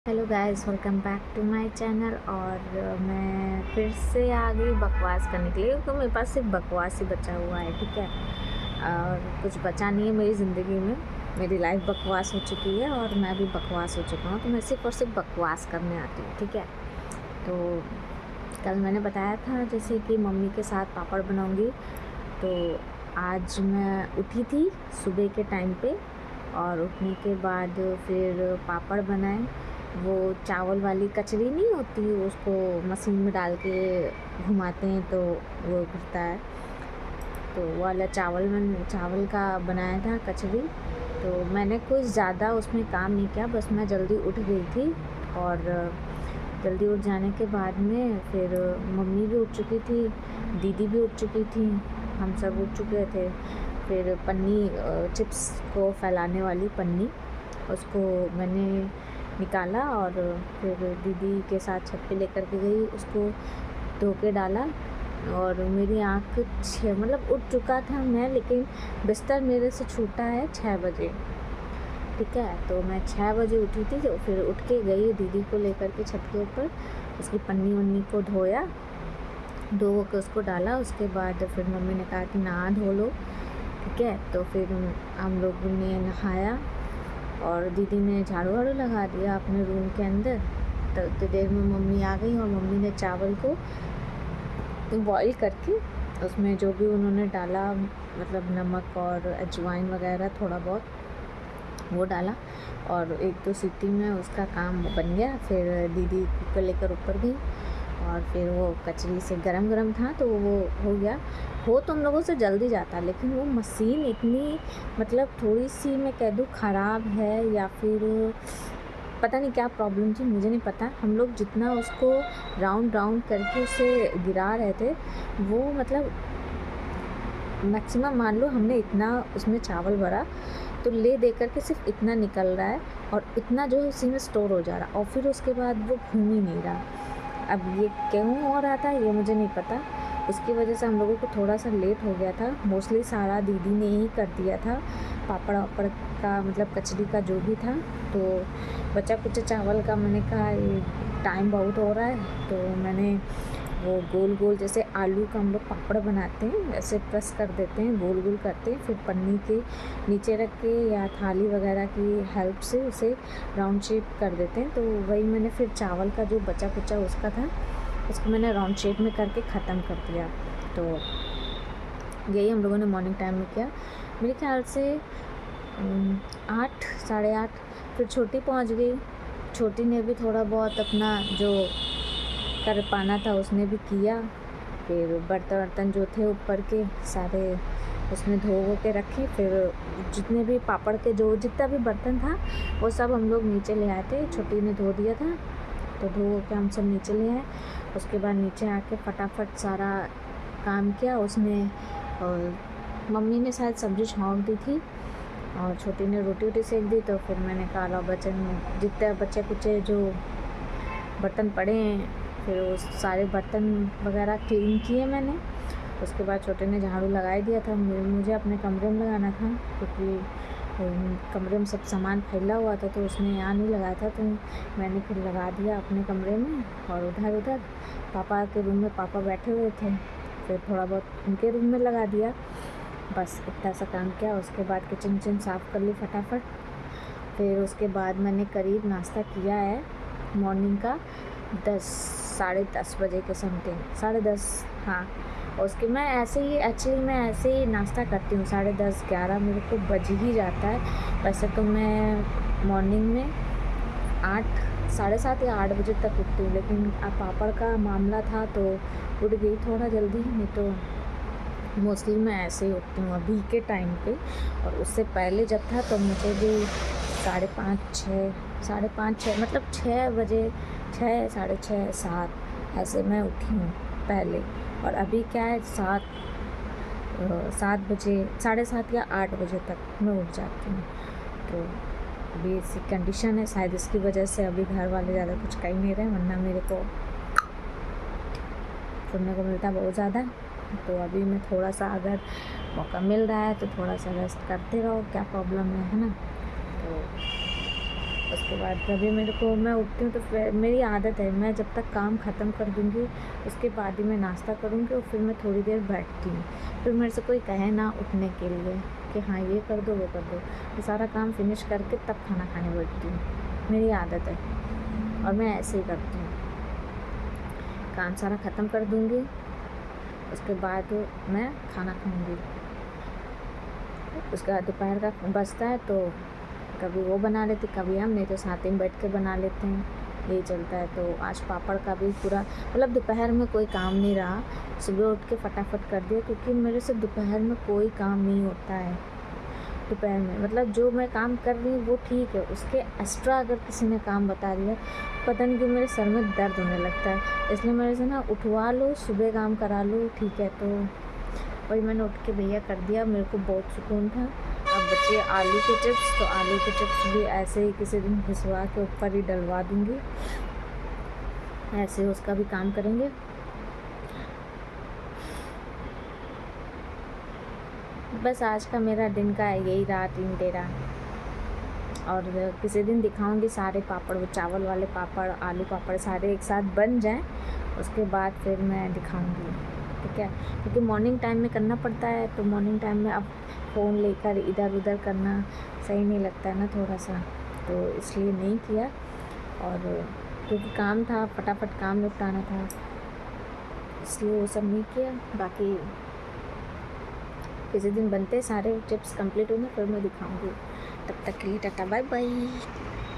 Hello guys, welcome back to my channel. और मैं फिर से आ गई बकवास करने के लिए, क्योंकि मेरे पास सिर्फ बकवास ही बचा हुआ है। ठीक है, और कुछ बचा नहीं है मेरी ज़िंदगी में। मेरी लाइफ बकवास हो चुकी है और मैं भी बकवास हो चुका हूँ, तो मैं सिर्फ और सिर्फ बकवास करने आती हूँ। ठीक है, तो कल मैंने बताया था जैसे कि मम्मी के साथ पापड़ बनाऊँगी, तो आज मैं उठी थी सुबह के टाइम पे, और उठने के बाद फिर पापड़ बनाए। वो चावल वाली कचरी नहीं होती, उसको मशीन में डाल के घुमाते हैं तो वो गिरता है, तो वो वाला चावल का बनाया था कचरी। तो मैंने कुछ ज़्यादा उसमें काम नहीं किया, बस मैं जल्दी उठ गई थी। और जल्दी उठ जाने के बाद में फिर मम्मी भी उठ चुकी थी, दीदी भी उठ चुकी थी, हम सब उठ चुके थे। फिर पन्नी, चिप्स को फैलाने वाली पन्नी, उसको मैंने निकाला और फिर दीदी के साथ छत पे लेकर के गई, उसको धो के डाला। और मेरी आँख मतलब उठ चुका था मैं, लेकिन बिस्तर मेरे से छूटा है 6 बजे। ठीक है, तो मैं 6 बजे उठी थी, तो फिर उठ के गई दीदी को लेकर के छत के ऊपर, उसकी पन्नी वन्नी को धोया, धो के उसको डाला। उसके बाद फिर मम्मी ने कहा कि नहा धो लो। ठीक है, तो फिर हम लोगों ने नहाया और दीदी ने झाड़ू वाड़ू लगा दिया अपने रूम के अंदर। तो उतनी देर में मम्मी आ गई और मम्मी ने चावल को बॉईल करके उसमें जो भी उन्होंने डाला, मतलब नमक और अजवाइन वगैरह थोड़ा बहुत वो डाला, और 1-2 सीटी में उसका काम बन गया। फिर दीदी कुकर लेकर ऊपर गई और फिर वो कचरी से गरम गरम था तो वो हो गया। हो तो हम लोगों से जल्दी जाता, लेकिन वो मशीन इतनी, मतलब थोड़ी सी मैं कह दूँ ख़राब है, या फिर पता नहीं क्या प्रॉब्लम थी, मुझे नहीं पता। हम लोग जितना उसको राउंड राउंड करके उसे गिरा रहे थे, वो मतलब मैक्सिमम मान लो हमने इतना उसमें चावल भरा तो ले दे करके सिर्फ इतना निकल रहा है, और इतना जो है उसी में स्टोर हो जा रहा, और फिर उसके बाद वो घूम ही नहीं रहा। अब ये क्यों हो रहा था ये मुझे नहीं पता, उसकी वजह से हम लोगों को थोड़ा सा लेट हो गया था। मोस्टली सारा दीदी ने ही कर दिया था, पापड़ वापड़ का, मतलब कचरी का जो भी था। तो बचा कुछ चावल का मैंने कहा ये टाइम बहुत हो रहा है, तो मैंने वो गोल गोल जैसे आलू का हम लोग पापड़ बनाते हैं ऐसे प्रेस कर देते हैं, गोल गोल करते हैं, फिर पन्नी के नीचे रख के या थाली वगैरह की हेल्प से उसे राउंड शेप कर देते हैं। तो वही मैंने फिर चावल का जो बचा कुचा उसका था, उसको मैंने राउंड शेप में करके ख़त्म कर दिया। तो यही हम लोगों ने मॉर्निंग टाइम में किया, मेरे ख्याल से 8, साढ़े 8। फिर छोटी पहुंच गई, छोटी ने भी थोड़ा बहुत अपना जो कर पाना था उसने भी किया। फिर बर्तन वर्तन जो थे ऊपर के सारे उसने धो वो के रखे। फिर जितने भी पापड़ के जो जितना भी बर्तन था वो सब हम लोग नीचे ले आए थे, छोटी ने धो दिया था, तो धो के हम सब नीचे ले आए। उसके बाद नीचे आके फटाफट सारा काम किया उसने, और मम्मी ने शायद सब्ज़ी छौंक दी थी और छोटी ने रोटी वोटी सेक दी। तो फिर मैंने कहा लो जितने बच्चे कुचे जो बर्तन पड़े हैं, फिर वो सारे बर्तन वगैरह क्लीन किए मैंने। उसके बाद छोटे ने झाड़ू लगा ही दिया था, मुझे अपने कमरे में लगाना था, क्योंकि कमरे में सब सामान फैला हुआ था, तो उसने यहाँ नहीं लगाया था, तो मैंने फिर लगा दिया अपने कमरे में। और उधर उधर पापा के रूम में पापा बैठे हुए थे, फिर थोड़ा बहुत उनके रूम में लगा दिया। बस इतना सा काम किया। उसके बाद किचन विचन साफ़ कर ली फटाफट। फिर उसके बाद मैंने करीब नाश्ता किया है मॉर्निंग का 10, साढ़े 10 बजे के समथिंग, 10:30, हाँ। उसके मैं ऐसे ही एक्चुअली मैं ऐसे ही नाश्ता करती हूँ, 10:30, 11 मेरे को बज ही जाता है। वैसे तो मैं मॉर्निंग में 8, साढ़े 7 या 8 बजे तक उठती हूँ, लेकिन अब पापड़ का मामला था तो उठ गई थोड़ा जल्दी, नहीं तो मोस्टली मैं ऐसे ही उठती हूँ अभी के टाइम पे। और उससे पहले जब था तो मुझे भी 5:30, 6, 5:30, 6, मतलब 6 बजे, 6, साढ़े 6, 7 ऐसे मैं उठी हूँ पहले। और अभी क्या है 7 बजे, 7:30 या 8 बजे तक मैं उठ जाती हूँ। तो अभी ऐसी कंडीशन है, शायद इसकी वजह से अभी घर वाले ज़्यादा कुछ कह नहीं रहे, वरना मेरे को सुनने को मिलता बहुत ज़्यादा। तो अभी मैं थोड़ा सा अगर मौका मिल रहा है तो थोड़ा सा रेस्ट करते रहो, क्या प्रॉब्लम है ना। तो उसके बाद कभी मेरे को, मैं उठती हूँ तो फिर मेरी आदत है, मैं जब तक काम ख़त्म कर दूँगी उसके बाद ही मैं नाश्ता करूँगी और फिर मैं थोड़ी देर बैठती हूँ। फिर मेरे से कोई कहे ना उठने के लिए कि हाँ ये कर दो वो कर दो, तो सारा काम फिनिश करके तब खाना खाने बैठती हूँ। मेरी आदत है और मैं ऐसे ही करती हूँ। काम सारा ख़त्म कर दूँगी, उसके बाद मैं खाना खाऊँगी। उसके बाद दोपहर का बचता है तो कभी वो बना लेते, कभी हम, नहीं तो साथ ही में बैठ के बना लेते हैं, यही चलता है। तो आज पापड़ का भी पूरा, मतलब दोपहर में कोई काम नहीं रहा, सुबह उठ के फटाफट कर दिया, क्योंकि मेरे से दोपहर में कोई काम नहीं होता है। दोपहर में मतलब जो मैं काम कर रही हूँ वो ठीक है, उसके एक्स्ट्रा अगर किसी ने काम बता दिया, पता नहीं क्यों मेरे सर में दर्द होने लगता है। इसलिए मेरे से ना उठवा लो, सुबह काम करा लो, ठीक है। तो वही मैंने उठ के भैया कर दिया, मेरे को बहुत सुकून था। अब बचे आलू के चिप्स, तो आलू के चिप्स भी ऐसे ही किसी दिन घिसवा के ऊपर ही डलवा दूँगी, ऐसे उसका भी काम करेंगे। बस आज का मेरा दिन का यही रहा, दिन तेरा। और किसी दिन दिखाऊंगी सारे पापड़, वो चावल वाले पापड़, आलू पापड़ सारे एक साथ बन जाएं, उसके बाद फिर मैं दिखाऊंगी, ठीक है। क्योंकि मॉर्निंग टाइम में करना पड़ता है, तो मॉर्निंग टाइम में अब फ़ोन लेकर इधर उधर करना सही नहीं लगता है ना थोड़ा सा, तो इसलिए नहीं किया। और क्योंकि काम था, फटाफट काम निपटाना था, इसलिए वो सब नहीं किया। बाकी किसी दिन बनते सारे चिप्स कंप्लीट होंगे फिर मैं दिखाऊंगी। तब तक के लिए टाटा बाय बाय।